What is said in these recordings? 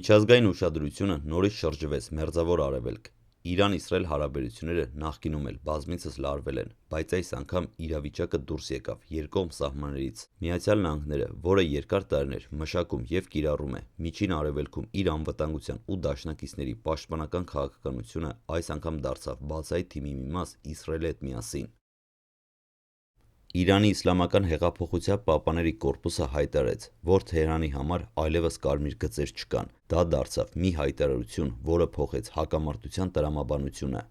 Միջազգային ուշադրությունը նորից շրջվեց Մերձավոր Արևելք։ Իրան-Իսրայել հարաբերությունները նախկինում էլ բազմիցս լարվել են, բայց այս անգամ իրավիճակը դուրս եկավ երկկողմ սահմաններից։ Միացյալ Նահանգները, որը երկար տարիներ մշակում և կիրառում է Միջին Արևելքում իր անվտանգության ու դաշնակիցների պաշտպանական քաղաքականությունը, այս անգամ դարձավ բացահայտ թիմի մի մաս Իսրայելի հետ միասին։ Իրանի իսլամական հեղափոխության պահպանների կորպուսը հայտարարեց, որ Թեհրանի համար այլևս կարմիր գծեր չկան։ Դա դարձավ մի հայտարարություն, որը փոխեց հակամարտության տրամաբանությունը։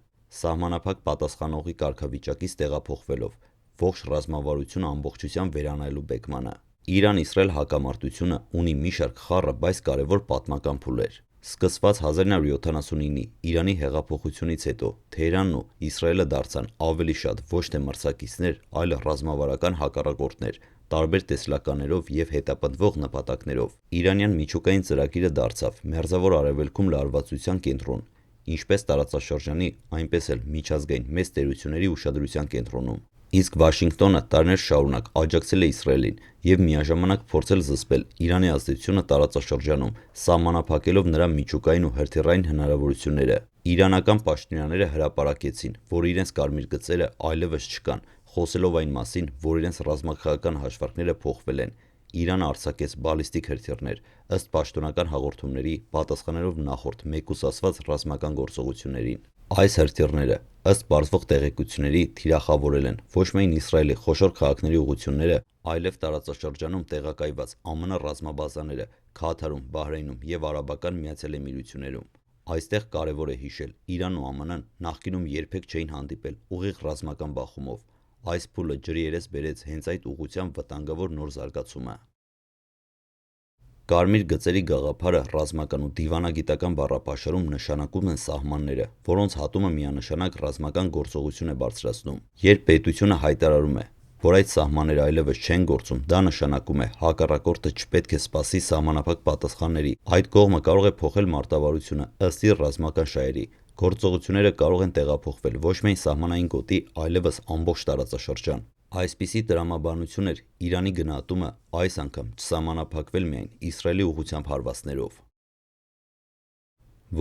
Սահմանափակ պատասխանողի կարգավիճակից տեղափոխվելով ողջ ռազմավարությունը ամբողջությամբ վերանայելու բեկմանը։ Իրան-Իսրայել հակամարտությունը ունի մի շարք խառը, բայց կարևոր պատմական փուլեր։ Սկսված 1979-ի Իրանի հեղափոխությունից հետո Թեհրանն ու Իսրայելը դարձան ավելի շատ ոչ թե մրցակիցներ, այլ ռազմավարական հակառակորդներ, տարբեր տեսլականներով և հետապնդվող նպատակներով։ Իրանյան միջուկային ծրագիրը դարձավ Մերձավոր Արևելքում լարվածության կենտրոն, ինչպես տարածաշրջանի, այնպես էլ միջազգային մեծ տերությունների ուշադրության կենտրոնում։ Իսկ Վաշինգտոնը տարիներ շարունակ աջակցել է Իսրայելին և միաժամանակ փորձել զսպել Իրանի ազդեցությունը տարածաշրջանում, սահմանափակելով նրա միջուկային ու հրթիռային հնարավորությունները։ Իրանական պաշտոնյաները հրապարակեցին, որ իրենց կարմիր գծերը այլևս չկան, խոսելով այն մասին, որ իրենց ռազմաքաղաքական հաշվարկները փոխվել են։ Իրանը արձակեց բալիստիկ հրթիռներ, ըստ պաշտոնական հաղորդումների, պատասխանելով նախորդ մեկուսացված ռազմական գործողություններին։ Այս հրթիռները, ըստ պարզվող տեղեկությունների, թիրախավորել են ոչ միայն Իսրայելի խոշոր քաղաքների ուղղությունները, այլև տարածաշրջանում տեղակայված ԱՄՆ ռազմաբազաները Քաթարում, Բահրեյնում և Արաբական Միացյալ Էմիրություններում։ Այստեղ կարևոր է հիշել, Իրանն ու ԱՄՆ-ն նախկինում երբեք չէին հանդիպել ուղիղ ռազմական բախումով։ Այս փուլը ջրի երես բերեց հենց այդ ուղղությամբ վտանգավոր նոր զարգացումը։ Կարմիր գծերի գաղափարը ռազմական ու դիվանագիտական բառապաշարում նշանակում են սահմանները, որոնց հատումը միանշանակ ռազմական գործողություն է բարձրացնում։ Երբ պետությունը հայտարարում է, որ այդ սահմանները այլևս չեն գործում, դա նշանակում է հակառակորդը չպետք է սպասի սահմանափակ պատասխանների։ Այդ կողմը կարող է փոխել մարտավարությունը ըստ իր ռազմական շահերի։ Գործողությունները կարող են տեղափոխվել ոչ միայն սահմանային գոտի, այլևս ամբողջ տարածաշրջան։ Այսպիսի տրամաբանություն էր Իրանի գնահատումը այս անգամ չսահմանափակվել միայն Իսրայելի ուղղությամբ հարվածներով։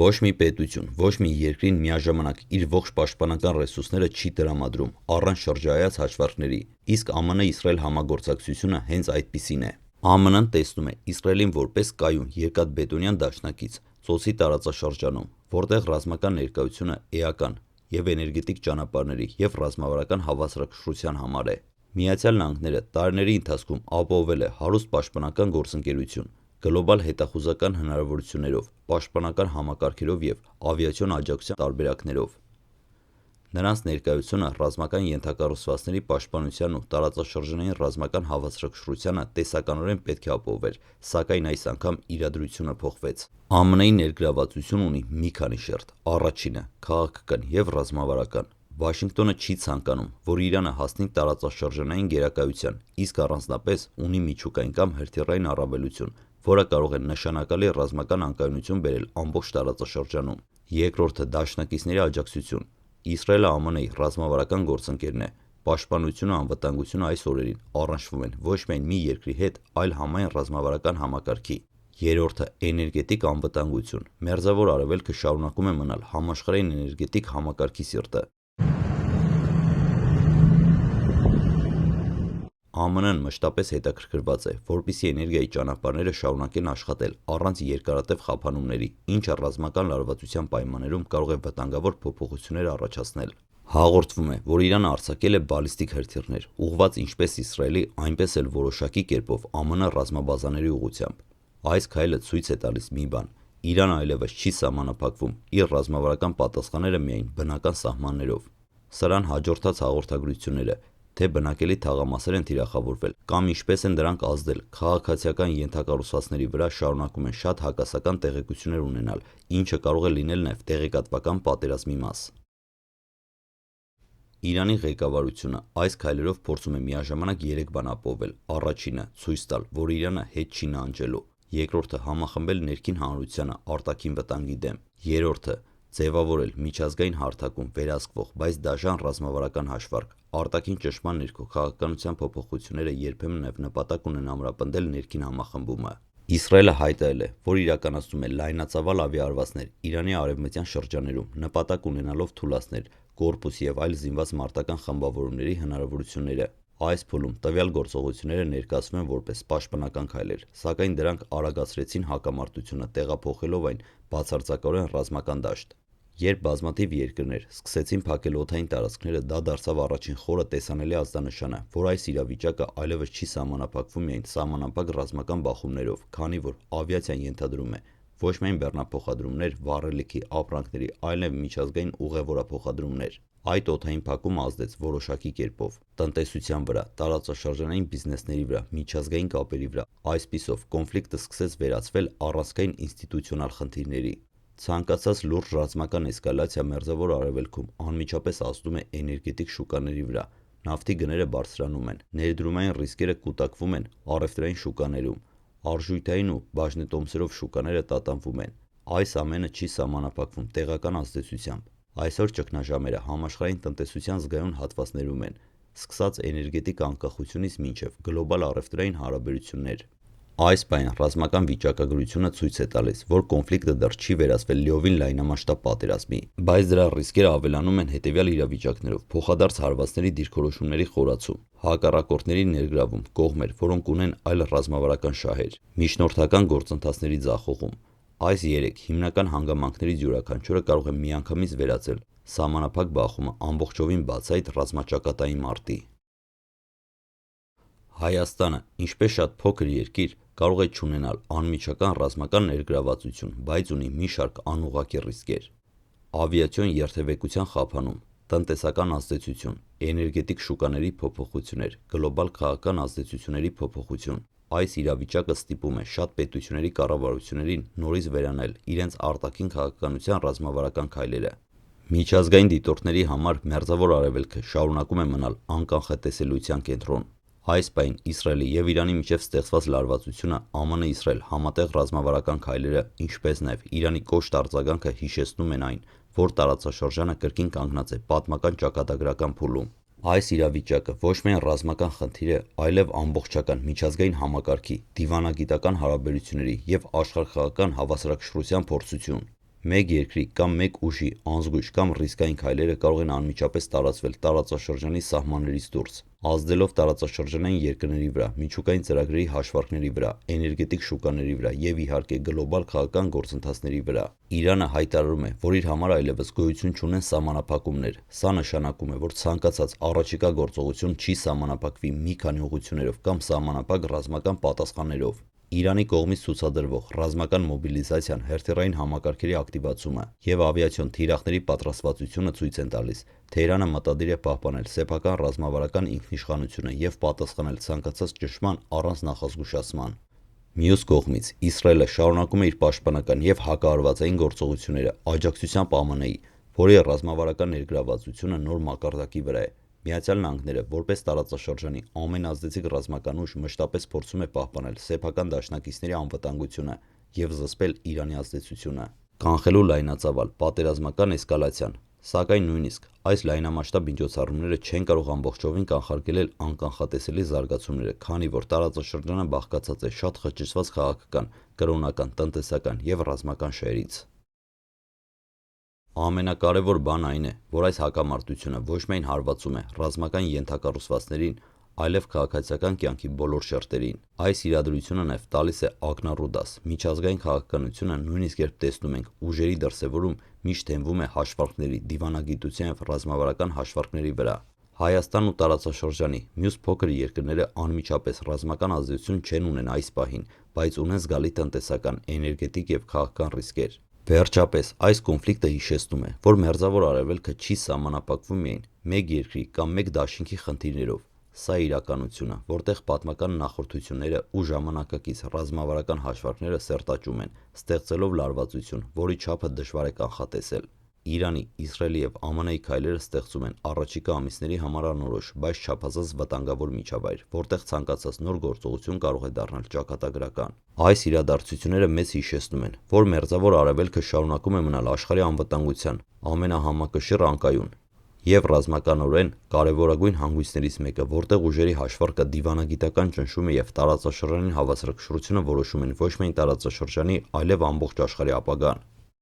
Ոչ մի պետություն, ոչ մի երկրին միաժամանակ իր ողջ պաշտպանական ռեսուրսները չի տրամադրում առանց շրջայաց հաշվարկների, իսկ ԱՄՆ-Իսրայել համագործակցությունը հենց այդպիսին է։ ԱՄՆ-ն տեսնում է Իսրայելին որպես կայուն երկաթբետոնյան դաշնակից ծոցի տարածաշրջանում, որտեղ ռազմական ներկայությունը էական և էներգետիկ ճանապարհների և ռազմավարական հավասարակշռության համար է։ Միացյալ Նահանգները տարիների ընթացքում ապահովել է հարուստ պաշտպանական գործընկերություն, գլոբալ հետախուզական հնարավորություններով, պաշտպանական համակարգերով և ավիացիոն աջակցության տարբերակներով։ Նրանց ներկայությունը ռազմական ենթակառուցվածքների պաշտպանությանն ու տարածաշրջանային ռազմական հավասարակշռությանը տեսականորեն պետք է ապահովեր, սակայն այս անգամ իրադրությունը փոխվեց։ ԱՄՆ-ի ներգրավվածությունն ունի մի քանի շերտ։ Առաջինը՝ քաղաքական և ռազմավարական։ Վաշինգտոնը չի ցանկանում, որ Իրանը հասնի տարածաշրջանային գերակայության, իսկ առանձնապես ունի միջուկային կամ հրթիռային առավելություն, որը կարող է նշանակալի ռազմական անկայունություն բերել ամբողջ տարածաշրջանում։ Երկրորդը՝ դաշնակիցների աջակցություն։ Իսրայելը ԱՄՆ-ի ռազմավարական գործընկերն է։ Պաշտպանությունն ու անվտանգությունը այս օրերին առնչվում են ոչ միայն մի երկրի հետ, այլ համայն ռազմավարական համակարգի։ Երրորդը՝ էներգետիկ անվտանգություն։ Մերձավոր Արևելքը շարունակում է մնալ համաշխարհային էներգետիկ համակարգի սիրտը։ ԱՄՆ-ն մշտապես հետաքրքրված է, որպեսզի էներգիայի ճանապարհները շարունակեն աշխատել առանց երկարատև խափանումների, ինչը ռազմական լարվածության պայմաններում կարող է վտանգավոր փոփոխություններ առաջացնել։ Հաղորդվում է, որ Իրանը արձակել է բալիստիկ հրթիռներ, ուղղված ինչպես Իսրայելի, այնպես էլ որոշակի կերպով ԱՄՆ ռազմաբազաների ուղղությամբ։ Այս քայլը ցույց է տալիս մի բան. Իրանը այլևս չի սահմանափակվում իր ռազմավարական պատասխանները միայն բնական սահմաններով։ Սրան հաջորդած հաղորդագրությունները, թե բնակելի թաղամասեր են թիրախավորվել կամ ինչպես են դրանք ազդել քաղաքացիական ենթակառուցվածքների վրա, շարունակում են շատ հակասական տեղեկություններ ունենալ, ինչը կարող է լինել նաև տեղեկատվական պատերազմի մաս։ Իրանի ղեկավարությունը այս քայլերով փորձում է միաժամանակ 3 բան ապահովել։ Առաջինը՝ ցույց տալ, որ Իրանը հետ չի նահանջելու։ Երկրորդը՝ համախմբել ներքին հանրությանը արտաքին վտանգի դեմ։ Երրորդը՝ ձևավորել միջազգային հարթակում վերահսկվող, բայց դաժան ռազմավարական հաշվարկ։ Արտաքին ճնշման ներքո քաղաքականության փոփոխությունները երբեմն նաև նպատակ ունեն ամրապնդել ներքին համախմբումը։ Իսրայելը հայտարարել է, որ իրականացնում է լայնածավալ ավիաարվածներ Իրանի արևմտյան շրջաներում, նպատակ ունենալով թուլացնել կորպուսի եւ այլ զինված մարտական խմբավորումների հնարավորությունները։ Այս փուլում տվյալ գործողությունները ներկայացվում են որպես պաշտպանական քայլեր, սակայն դրանք արագացրեցին հակամարտությունը, տեղափոխելով այն բացարձակորեն ռազմական դաշտ։ Երբ բազմաթիվ երկրներ սկսեցին փակել օդային տարածքները, դա դարձավ առաջին խորը տեսանելի ազդանշանը, որ այս իրավիճակը այլևս չի սահմանափակվում միայն սահմանափակ ռազմական բախումներով, քանի որ ավիացիան ենթադրում է ոչ միայն բեռնափոխադրումներ, վառելիքի, ապրանքների, այլև միջազգային ուղևորափոխադրումներ։ Այդ օդային փակումը ազդեց որոշակի կերպով տնտեսության վրա, տարածաշրջանային բիզնեսների վրա, միջազգային կապերի վրա։ Այսպիսով, կոնֆլիկտը սկսեց վերածվել առանցքային ինստիտուցիոնալ խնդիրների։ Ցանկացած լուրջ ռազմական էսկալացիա Մերձավոր Արևելքում անմիջապես ազդում է էներգետիկ շուկաների վրա։ Նավթի գները բարձրանում են, ներդրումային ռիսկերը կուտակվում են առևտրային շուկաներում, արժույթային ու բաժնետոմսերով շուկաները տատանվում են։ Այս ամենը չի սահմանափակվում տեղական ազդեցությամբ։ Այսօր ճգնաժամերը համաշխարհային տնտեսության զգայուն հատվածներում են, սկսած էներգետիկ անկախությունից մինչև գլոբալ առևտրային հարաբերություններ։ Այս պայն ռազմական վիճակագրությունը ցույց է տալիս, որ կոնֆլիկտը դեռ չի վերածվել լիովին լայնամասշտաբ պատերազմի, բայց դրա ռիսկերը ավելանում են հետևյալ իրավիճակներով՝ փոխադարձ հարվածների դիրքորոշումների խորացում, հակառակորդների ներգրավում, կողմեր, որոնք ունեն այլ ռազմավարական շահեր, միջնորդական գործընթացների ձախողում։ Այս երեք հիմնական հանգամանքներից յուրաքանչյուրը կարող է միանգամից վերածել սահմանափակ բախումը ամբողջովին բացահայտ ռազմաճակատային մարտի։ Հայաստանը, ինչպես շատ փոքր երկիր, կարող է չունենալ անմիջական ռազմական ներգրավվածություն, բայց ունի մի շարք անուղղակի ռիսկեր։ Ավիացիոն երթևեկության խափանում, տնտեսական ազդեցություն, էներգետիկ շուկաների փոփոխություններ, գլոբալ քաղաքական ազդեցությունների փոփոխություն։ Այս իրավիճակը ստիպում է շատ պետությունների կառավարություններին նորից վերանել իրենց արտաքին քաղաքականության ռազմավարական քայլերը։ Միջազգային դիտորդների համար Մերձավոր Արևելքը շարունակում է մնալ անկանխատեսելիության կենտրոն։ Այս պայն Իսրայելի եւ Իրանի միջև ստեղծված լարվածությունը, ԱՄՆ-Իսրայել համատեղ ռազմավարական քայլերը, ինչպես նաեւ Իրանի կոշտ արձագանքը հիշեցնում են այն, որ տարածաշրջանը կրկին կանգնած է պատմական ճակատագրական փուլում։ Այս իրավիճակը ոչ միայն ռազմական խնդիր է, այլև ամբողջական միջազգային համակարգի, դիվանագիտական հարաբերությունների եւ աշխարհական հավասարակշռության փորձություն։ Մեկ երկրի կամ մեկ ուժի անզգույշ կամ ռիսկային քայլերը կարող են անմիջապես տարածվել տարածաշրջանի սահմաններից դուրս, ազդելով տարածաշրջանային երկրների վրա, միջուկային ծրագրերի հաշվարկների վրա, էներգետիկ շուկաների վրա եւ իհարկե գլոբալ քաղաքական գործընթացների վրա։ Իրանը հայտարարում է, որ իր համար այլևս գոյություն չունեն սահմանափակումներ։ Սա նշանակում է, որ ցանկացած առաջիկա գործողություն չի սահմանափակվի մի քանի ուղղություններով կամ սահմանափակ ռազմական պատասխաններով։ Իրանի կողմից ցուցադրվող ռազմական մոբիլիզացիան, հերթեռային համակարգերի ակտիվացումը եւ ավիացիոն թիրախների պատրաստվածությունը ցույց են տալիս, թե Իրանը մտադիր է պահպանել սեփական ռազմավարական ինքնիշխանությունը եւ պատասխանել ցանկացած ճնշման առանց նախազգուշացման։ Մյուս կողմից Իսրայելը շարունակում է իր պաշտպանական եւ հակաարվածային գործողությունները աջակցությամբ ԱՄՆ-ի, որի ռազմավարական ներգրավվածությունը նոր մակարդակի վրա է։ Միացյալ Նահանգները, որպես տարածաշրջանի ամենազդեցիկ ռազմական ուժ, մշտապես փորձում է պահպանել սեփական դաշնակիցների անվտանգությունը եւ զսպել Իրանի ազդեցությունը, կանխելու լայնածավալ պատերազմական էսկալացիան, սակայն նույնիսկ այս լայնամասշտաբ միջոցառումները չեն կարող ամբողջովին կանխարգելել անկանխատեսելի զարգացումները, քանի որ տարածաշրջանը բաղկացած է շատ խճճված քաղաքական, կրոնական, տնտեսական եւ ռազմական շերից։ Ամենակարևոր բանը այն է, որ այս հակամարտությունը ոչ միայն հարվածում է ռազմական ենթակառուցվածքներին, այլև քաղաքացիական կյանքի բոլոր շերտերին։ Այս իրադրությունը նաև տալիս է ակնառու դաս։ Միջազգային քաղաքականությունը, նույնիսկ երբ տեսնում ենք ուժերի դրսևորում, միշտ հենվում է հաշվարկների, դիվանագիտության եւ ռազմավարական հաշվարկների վրա։ Հայաստանն ու տարածաշրջանի մյուս փոքր երկրները անմիջապես ռազմական ազդեցություն չեն ունեն այս պահին, բայց ունեն զգալի տնտեսական, էներգետիկ եւ քաղաքական ռիսկեր։ Վերջապես, այս կոնֆլիկտը հիշեցնում է, որ Մերձավոր Արևելքը չի սահմանափակվում միայն մեկ երկրի կամ մեկ դաշինքի խնդիրներով։ Սա իրականությունը, որտեղ պատմական նախորդությունները ու ժամանակակից ռազմավարական հաշվարկները սերտաճում են, ստեղծելով լարվածություն, որի չափը դժվար է կանխատեսել։ Իրանի, Իսրայելի եւ ԱՄՆ-ի քայլերը ստեղծում են առաջիկա ամիսների համար անորոշ, բայց չափազանց վտանգավոր միջավայր, որտեղ ցանկացած նոր գործողություն կարող է դառնալ ճակատագրական։ Այս իրադարձությունները մեզ հիշեցնում են, որ Մերձավոր Արևելքը շարունակում է մնալ աշխարհի անվտանգության ամենահամակշիռ անկայուն։ Եվ ռազմականորեն կարևորագույն հանգույցներից մեկը, որտեղ ուժերի հաշվարկը, դիվանագիտական ճնշումը եւ տարածաշրջանային հավասարակշռությունը որոշում են ոչ միայն տարածաշրջանի, այլև ամբողջ աշխարհի ապագան։